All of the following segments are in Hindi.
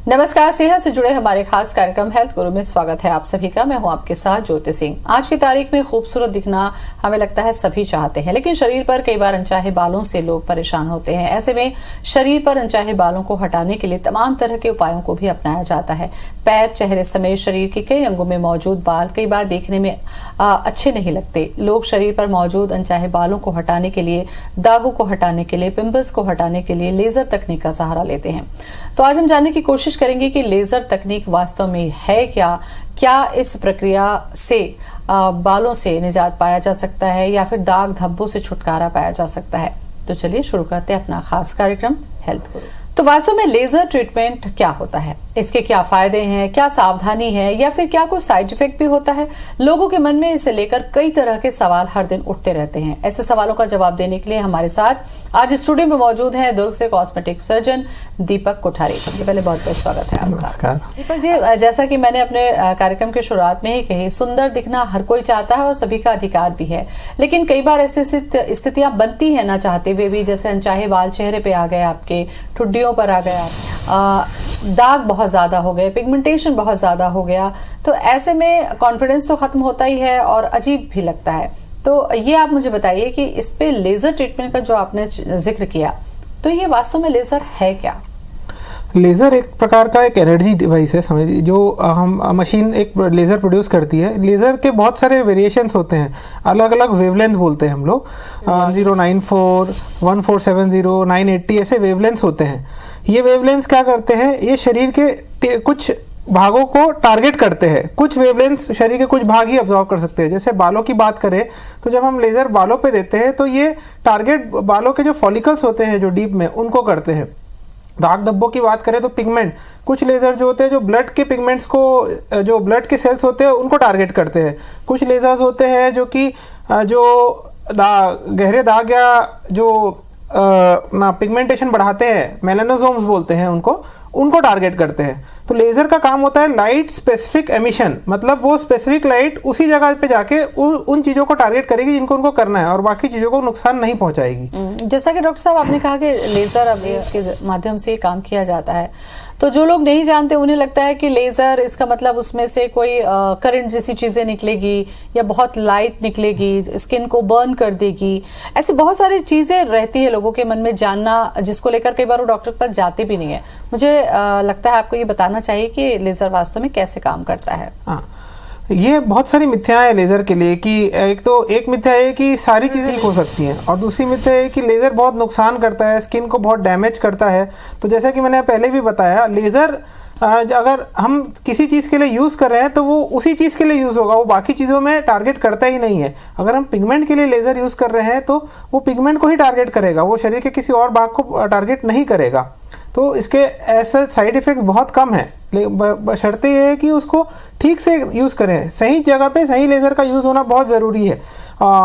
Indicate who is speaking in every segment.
Speaker 1: नमस्कार, सेहत से जुड़े हमारे खास कार्यक्रम हेल्थ गुरु में स्वागत है आप सभी का। मैं हूं आपके साथ ज्योति सिंह। आज की तारीख में खूबसूरत दिखना हमें लगता है सभी चाहते हैं, लेकिन शरीर पर कई बार अनचाहे बालों से लोग परेशान होते हैं। ऐसे में शरीर पर अनचाहे बालों को हटाने के लिए तमाम तरह के उपायों को भी अपनाया जाता है। पैर, चेहरे समेत शरीर के कई अंगों में मौजूद बाल कई बार देखने में अच्छे नहीं लगते। लोग शरीर पर मौजूद अनचाहे बालों को हटाने के लिए, दागों को हटाने के लिए, पिंपल्स को हटाने के लिए लेजर तकनीक का सहारा लेते हैं। तो आज हम जानने की कोशिश करेंगे कि लेजर तकनीक वास्तव में है क्या इस प्रक्रिया से बालों से निजात पाया जा सकता है या फिर दाग धब्बों से छुटकारा पाया जा सकता है। तो चलिए शुरू करते हैं अपना खास कार्यक्रम हेल्थ गुरु। तो वास्तव में लेजर ट्रीटमेंट क्या होता है, इसके क्या फायदे हैं, क्या सावधानी है या फिर क्या कुछ साइड इफेक्ट भी होता है। लोगों के मन में इसे लेकर कई तरह के सवाल हर दिन उठते रहते हैं। ऐसे सवालों का जवाब देने के लिए हमारे साथ आज स्टूडियो में मौजूद हैं दुर्ग से कॉस्मेटिक सर्जन दीपक कोठारी। सबसे पहले बहुत बहुत स्वागत है आपका। दीपक जी, जैसा कि मैंने अपने कार्यक्रम की शुरुआत में ही कही, सुंदर दिखना हर कोई चाहता है और सभी का अधिकार भी है, लेकिन कई बार ऐसी स्थितियां बनती है ना चाहते हुए भी, जैसे अनचाहे बाल चेहरे पे आ गए, आपके ठुड्डियों पर आ गया, दाग बहुत ज्यादा हो गए, पिगमेंटेशन बहुत ज्यादा हो गया। तो ऐसे में कॉन्फिडेंस तो खत्म होता ही है और अजीब भी लगता है। तो ये आप मुझे बताइए कि इस पे लेजर ट्रीटमेंट का जो आपने जिक्र किया, तो ये वास्तव में लेजर है क्या?
Speaker 2: लेज़र एक प्रकार का एक एनर्जी डिवाइस है, समझिए, जो हम मशीन एक लेज़र प्रोड्यूस करती है। लेज़र के बहुत सारे वेरिएशंस होते हैं, अलग अलग वेवलेंथ बोलते हैं हम लोग। 1094, 1470, 980 ऐसे वेवलेंथ्स होते हैं। ये वेवलेंथ्स क्या करते हैं, ये शरीर के कुछ भागों को टारगेट करते हैं। कुछ वेवलेंथ्स शरीर के कुछ भाग ही ऑब्जॉर्व कर सकते हैं। जैसे बालों की बात करें तो जब हम लेज़र बालों पे देते हैं तो ये टारगेट बालों के जो फॉलिकल्स होते हैं जो डीप में, उनको करते हैं। दाग धब्बों की बात करें तो पिगमेंट, कुछ लेजर जो होते हैं जो ब्लड के पिगमेंट्स को, जो ब्लड के सेल्स होते हैं उनको टारगेट करते हैं। कुछ लेजर्स होते हैं जो कि जो गहरे दाग या जो ना पिगमेंटेशन बढ़ाते हैं, मेलानोसोम्स बोलते हैं उनको टारगेट करते हैं। तो लेजर का काम होता है लाइट स्पेसिफिक एमिशन, मतलब वो स्पेसिफिक लाइट उसी जगह पे जाके उन चीजों को टारगेट करेगी जिनको उनको करना है और बाकी चीजों को नुकसान नहीं पहुंचाएगी।
Speaker 1: जैसा कि डॉक्टर साहब आपने कहा कि लेजर अब इसके माध्यम से काम किया जाता है, तो जो लोग नहीं जानते उन्हें लगता है कि लेजर, इसका मतलब उसमें से कोई करंट जैसी चीजें निकलेगी या बहुत लाइट निकलेगी, स्किन को बर्न कर देगी। ऐसी बहुत सारी चीजें रहती है लोगों के मन में जानना, जिसको लेकर कई बार वो डॉक्टर के पास जाते भी नहीं है। मुझे लगता है आपको ये बताना चाहिए कि लेजर वास्तव में कैसे काम करता है।
Speaker 2: हाँ, ये बहुत सारी मिथ्याएं हैं लेज़र के लिए कि एक मिथ्या है कि सारी चीज़ें ठीक हो सकती हैं और दूसरी मिथ्या है कि लेज़र बहुत नुकसान करता है, स्किन को बहुत डैमेज करता है। तो जैसा कि मैंने पहले भी बताया, लेज़र अगर हम किसी चीज़ के लिए यूज़ कर रहे हैं तो वो उसी चीज़ के लिए यूज़ होगा, वो बाकी चीज़ों में टारगेट करता ही नहीं है। अगर हम पिगमेंट के लिए लेज़र यूज़ कर रहे हैं तो वो पिगमेंट को ही टारगेट करेगा, वो शरीर के किसी और भाग को टारगेट नहीं करेगा। तो इसके ऐसे साइड इफ़ेक्ट बहुत कम है, बशर्ते ये है कि उसको ठीक से यूज़ करें। सही जगह पे सही लेज़र का यूज़ होना बहुत ज़रूरी है।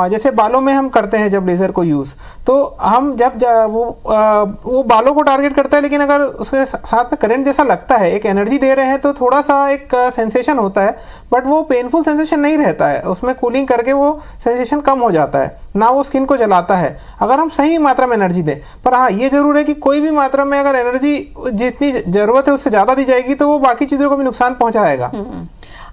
Speaker 2: जैसे बालों में हम करते हैं जब लेज़र को यूज़, तो हम जब वो बालों को टारगेट करता है, लेकिन अगर उसके साथ में करंट जैसा लगता है, एक एनर्जी दे रहे हैं, तो थोड़ा सा एक सेंसेशन होता है, बट वो पेनफुल सेंसेशन नहीं रहता है। उसमें कूलिंग करके वो सेंसेशन कम हो जाता है, ना वो स्किन को जलाता है, अगर हम सही मात्रा में एनर्जी दें। पर हाँ, ये जरूर है कि कोई भी मात्रा में अगर एनर्जी जितनी ज़रूरत है उससे ज़्यादा दी जाएगी तो वो बाकी चीज़ों को भी नुकसान पहुँचाएगा।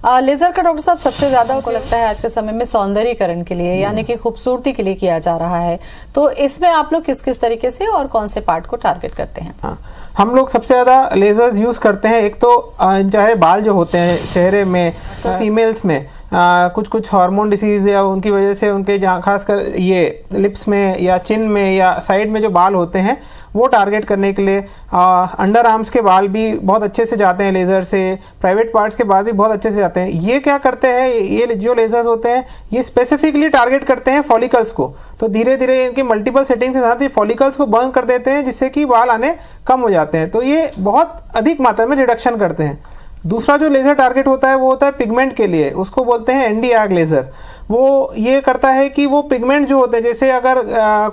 Speaker 1: लेजर का डॉक्टर साहब सबसे ज्यादा को लगता है आज के समय में सौंदर्यीकरण के लिए, यानी कि खूबसूरती के लिए किया जा रहा है। तो इसमें आप लोग किस किस तरीके से और कौन से पार्ट को टारगेट करते हैं?
Speaker 2: हाँ, हम लोग सबसे ज़्यादा लेजर्स यूज़ करते हैं। एक तो चाहे बाल जो होते हैं चेहरे में, तो फीमेल्स में कुछ हार्मोन डिसीज़ या उनकी वजह से उनके जहाँ खासकर ये लिप्स में या चिन में या साइड में जो बाल होते हैं वो टारगेट करने के लिए। अंडर आर्म्स के बाल भी बहुत अच्छे से जाते हैं लेज़र से, प्राइवेट पार्ट्स के बाल भी बहुत अच्छे से जाते हैं। ये क्या करते हैं, ये जो लेज़र्स होते हैं ये स्पेसिफिकली टारगेट करते हैं फॉलिकल्स को। तो धीरे धीरे इनकी मल्टीपल सेटिंग्स के साथ ये फॉलिकल्स को बर्न कर देते हैं, जिससे कि बाल आने कम हो जाते हैं। तो ये बहुत अधिक मात्रा में रिडक्शन करते हैं। दूसरा जो लेज़र टारगेट होता है वो होता है पिगमेंट के लिए, उसको बोलते हैं Nd:YAG लेज़र। वो ये करता है कि वो पिगमेंट जो होते हैं, जैसे अगर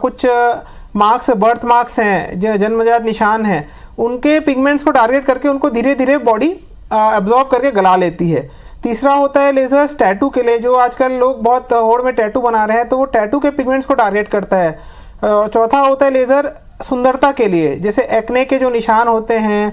Speaker 2: कुछ मार्क्स, बर्थ मार्क्स हैं, जो जन्मजात निशान हैं, उनके पिगमेंट्स को टारगेट करके उनको धीरे धीरे बॉडी एब्जॉर्ब करके गला लेती है। तीसरा होता है लेज़र टैटू के लिए, जो आजकल लोग बहुत होड़ में टैटू बना रहे हैं, तो वो टैटू के पिगमेंट्स को टारगेट करता है। चौथा होता है लेज़र सुंदरता के लिए, जैसे एक्ने के जो निशान होते हैं,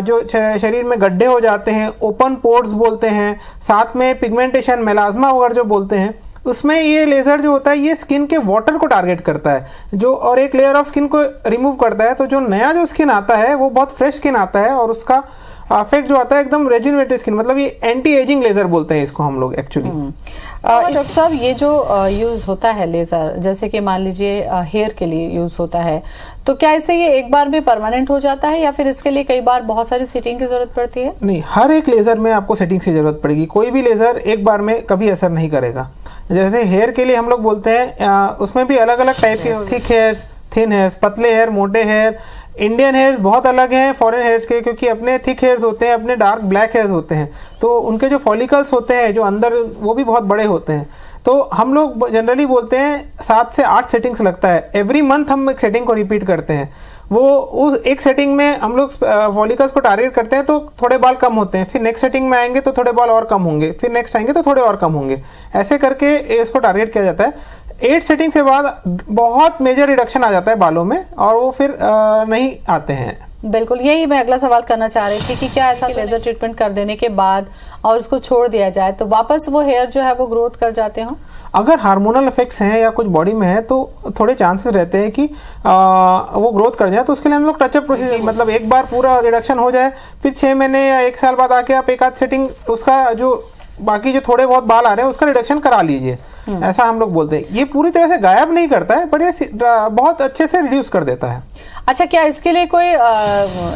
Speaker 2: जो शरीर में गड्ढे हो जाते हैं, ओपन पोर्स बोलते हैं, साथ में पिगमेंटेशन, मेलाज्मा वगैरह जो बोलते हैं, उसमें ये लेज़र जो होता है ये स्किन के वाटर को टारगेट करता है जो, और एक लेयर ऑफ स्किन को रिमूव करता है। तो जो नया जो स्किन आता है वो बहुत फ्रेश स्किन आता है, और उसका इफेक्ट जो आता है एकदम रेजुनेटेड स्किन, मतलब ये एंटी एजिंग लेजर बोलते हैं इसको हम लोग एक्चुअली।
Speaker 1: डॉक्टर साहब, ये जो यूज होता है लेजर, जैसे कि मान लीजिए हेयर के लिए यूज होता है, तो क्या इससे ये एक बार में परमानेंट हो जाता है या फिर इसके लिए कई बार बहुत सारी सेटिंग की जरूरत पड़ती है?
Speaker 2: नहीं, हर एक लेजर में आपको सेटिंग की जरूरत पड़ेगी, कोई भी लेजर एक बार में कभी असर नहीं करेगा। जैसे हेयर के लिए हम लोग बोलते हैं उसमें भी अलग अलग टाइप के, थिक हेयर्स, थिन हेयर्स, पतले हेयर, मोटे हेयर। इंडियन हेयर्स बहुत अलग हैं फॉरेन हेयर्स के, क्योंकि अपने थिक हेयर्स होते हैं, अपने डार्क ब्लैक हेयर्स होते हैं, तो उनके जो फॉलिकल्स होते हैं जो अंदर, वो भी बहुत बड़े होते हैं। तो हम लोग जनरली बोलते हैं 7 से 8 सेटिंग्स लगता है, एवरी मंथ हम एक सेटिंग को रिपीट करते हैं। वो उस एक सेटिंग में हम लोग फॉलिकल्स को टारगेट करते हैं तो थोड़े बाल कम होते हैं, फिर नेक्स्ट सेटिंग में आएंगे तो थोड़े बाल और कम होंगे, फिर नेक्स्ट आएंगे तो थोड़े और कम होंगे, ऐसे करके इसको टारगेट किया जाता है। 8 सेटिंग के बाद बहुत मेजर रिडक्शन आ जाता है बालों में, और वो फिर नहीं आते हैं।
Speaker 1: बिल्कुल, यही मैं अगला सवाल करना चाह रही थी कि क्या ऐसा लेजर ट्रीटमेंट कर देने के बाद और उसको छोड़ दिया जाए तो वापस वो हेयर जो है वो ग्रोथ कर जाते हो?
Speaker 2: अगर हार्मोनल इफेक्ट्स हैं या कुछ बॉडी में है तो थोड़े चांसेस रहते हैं कि वो ग्रोथ कर जाए, तो उसके लिए हम लोग टचअप प्रोसीजर, मतलब एक बार पूरा रिडक्शन हो जाए, फिर 6 महीने या 1 साल बाद आके आप एक आध सेटिंग उसका जो बाकी जो थोड़े बहुत बाल आ रहे हैं उसका रिडक्शन करा लीजिए, ऐसा हम लोग बोलते हैं। ये पूरी तरह से गायब नहीं करता है, पर ये बहुत अच्छे से रिड्यूस कर देता है।
Speaker 1: अच्छा, क्या इसके लिए कोई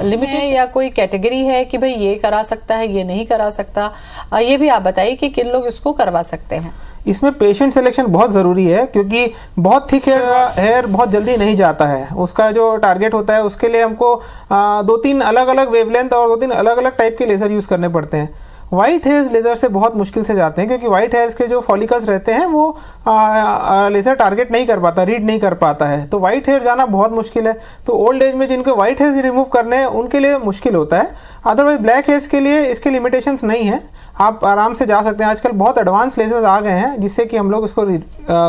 Speaker 1: लिमिट है या कोई कैटेगरी है कि भाई ये करा सकता है, ये नहीं करा सकता? ये भी आप बताइए कि किन लोग इसको करवा सकते हैं।
Speaker 2: इसमें पेशेंट सिलेक्शन बहुत ज़रूरी है, क्योंकि बहुत थिक हेयर बहुत जल्दी नहीं जाता है, उसका जो टारगेट होता है उसके लिए हमको 2-3 अलग अलग वेवलेंथ और 2-3 अलग अलग टाइप के लेज़र यूज़ करने पड़ते हैं। वाइट हेयर्स लेज़र से बहुत मुश्किल से जाते हैं, क्योंकि वाइट हेयर्स के जो फॉलिकल्स रहते हैं वो लेज़र टारगेट नहीं कर पाता, रीड नहीं कर पाता है, तो वाइट हेयर जाना बहुत मुश्किल है। तो ओल्ड एज में जिनको वाइट हेयर्स रिमूव करने हैं उनके लिए मुश्किल होता है। अदरवाइज ब्लैक हेयर्स के लिए इसके लिमिटेशंस नहीं है, आप आराम से जा सकते हैं। आजकल बहुत एडवांस लेजर्स आ गए हैं जिससे कि हम लोग इसको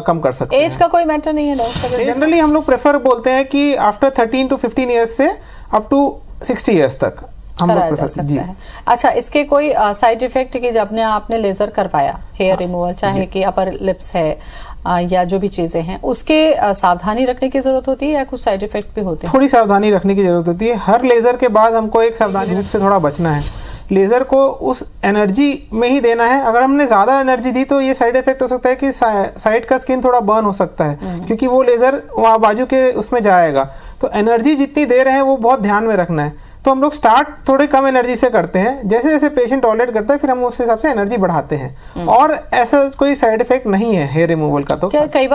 Speaker 2: कम कर सकते हैं।
Speaker 1: एज का कोई मैटर नहीं है डॉक्टर?
Speaker 2: जनरली हम लोग प्रेफर बोलते हैं कि आफ्टर 13 to 15 ईयर्स से अप टू 60 ईयर्स तक हम लोग
Speaker 1: जा सकता है। अच्छा, इसके कोई साइड इफेक्ट की जब आपने लेजर करवाया हेयर रिमूवल, चाहे कि अपर लिप्स है या जो भी चीजें हैं, उसके सावधानी रखने की जरूरत होती है या कुछ साइड इफेक्ट भी होते हैं?
Speaker 2: थोड़ी सावधानी रखने की जरूरत होती है। हर लेजर के बाद हमको एक सावधानी रूप से थोड़ा बचना है। लेज़र को उस एनर्जी में ही देना है। अगर हमने ज़्यादा एनर्जी दी तो ये साइड इफेक्ट हो सकता है कि साइड का स्किन थोड़ा बर्न हो सकता है, क्योंकि वो लेज़र वहाँ बाजू के उसमें जाएगा। तो एनर्जी जितनी दे रहे हैं वो बहुत ध्यान में रखना है। तो हम लोग स्टार्ट थोड़ी कम एनर्जी से करते हैं, जैसे जैसे पेशेंट टॉलरेट करता है फिर हम उस हिसाब से एनर्जी बढ़ाते हैं। और ऐसा कोई साइड इफेक्ट नहीं है हेयर रिमूवल का। तो
Speaker 1: कई बार